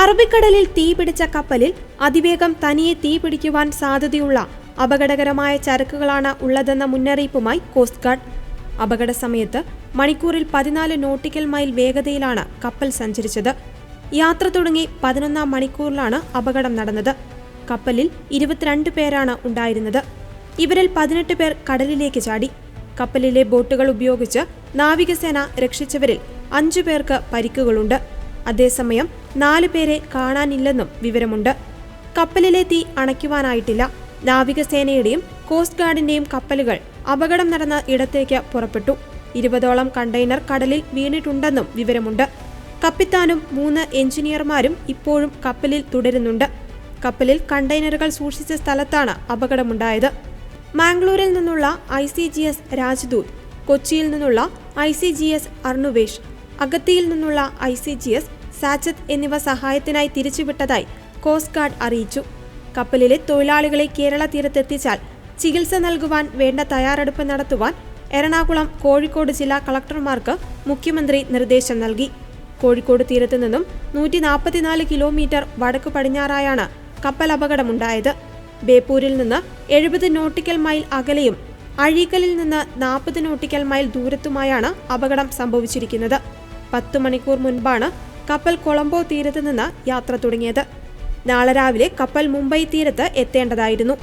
അറബിക്കടലിൽ തീപിടിച്ച കപ്പലിൽ അതിവേഗം തനിയെ തീപിടിക്കുവാൻ സാധ്യതയുള്ള അപകടകരമായ ചരക്കുകളാണ് ഉള്ളതെന്ന മുന്നറിയിപ്പുമായി കോസ്റ്റ് ഗാർഡ്. അപകട സമയത്ത് മണിക്കൂറിൽ 14 നോട്ടിക്കൽ മൈൽ വേഗതയിലാണ് കപ്പൽ സഞ്ചരിച്ചത്. യാത്ര തുടങ്ങി 11-ാം മണിക്കൂറിലാണ് അപകടം നടന്നത്. കപ്പലിൽ 22 പേരാണ് ഉണ്ടായിരുന്നത്. ഇവരിൽ 18 പേർ കടലിലേക്ക് ചാടി. കപ്പലിലെ ബോട്ടുകൾ ഉപയോഗിച്ച് നാവികസേന രക്ഷിച്ചവരിൽ 5 പേർക്ക് പരിക്കുകളുണ്ട്. അതേസമയം 4 പേരെ കാണാനില്ലെന്നും വിവരമുണ്ട്. കപ്പലിലെ തീ അണയ്ക്കുവാനായിട്ടില്ല. നാവികസേനയുടെയും കോസ്റ്റ് ഗാർഡിന്റെയും കപ്പലുകൾ അപകടം നടന്ന ഇടത്തേക്ക് പുറപ്പെട്ടു. 20ഓളം കണ്ടെയ്നർ കടലിൽ വീണിട്ടുണ്ടെന്നും വിവരമുണ്ട്. കപ്പിത്താനും 3 എഞ്ചിനീയർമാരും ഇപ്പോഴും കപ്പലിൽ തുടരുന്നുണ്ട്. കപ്പലിൽ കണ്ടെയ്നറുകൾ സൂക്ഷിച്ച സ്ഥലത്താണ് അപകടമുണ്ടായത്. മാംഗ്ലൂരിൽ നിന്നുള്ള ICGS രാജ്ദൂത്, കൊച്ചിയിൽ നിന്നുള്ള ICGS അർണുവേഷ്, അഗത്തിയിൽ നിന്നുള്ള ICGS സാച്ചത്ത് എന്നിവ സഹായത്തിനായി തിരിച്ചുവിട്ടതായി കോസ്റ്റ് ഗാർഡ് അറിയിച്ചു. കപ്പലിലെ തൊഴിലാളികളെ കേരള തീരത്തെത്തിച്ചാൽ ചികിത്സ നൽകുവാൻ വേണ്ട തയ്യാറെടുപ്പ് നടത്തുവാൻ എറണാകുളം, കോഴിക്കോട് ജില്ലാ കളക്ടർമാർക്ക് മുഖ്യമന്ത്രി നിർദ്ദേശം നൽകി. കോഴിക്കോട് തീരത്തു നിന്നും 144 കിലോമീറ്റർ വടക്കു പടിഞ്ഞാറായാണ് കപ്പൽ അപകടമുണ്ടായത്. ബേപ്പൂരിൽ നിന്ന് 70 നോട്ടിക്കൽ മൈൽ അകലെയും അഴീക്കലിൽ നിന്ന് 40 നോട്ടിക്കൽ മൈൽ ദൂരത്തുമായാണ് അപകടം സംഭവിച്ചിരിക്കുന്നത്. 10 മണിക്കൂർ മുൻപാണ് കപ്പൽ കൊളംബോ തീരത്ത് നിന്ന് യാത്ര തുടങ്ങിയത്. നാളെ രാവിലെ കപ്പൽ മുംബൈ തീരത്ത് എത്തേണ്ടതായിരുന്നു.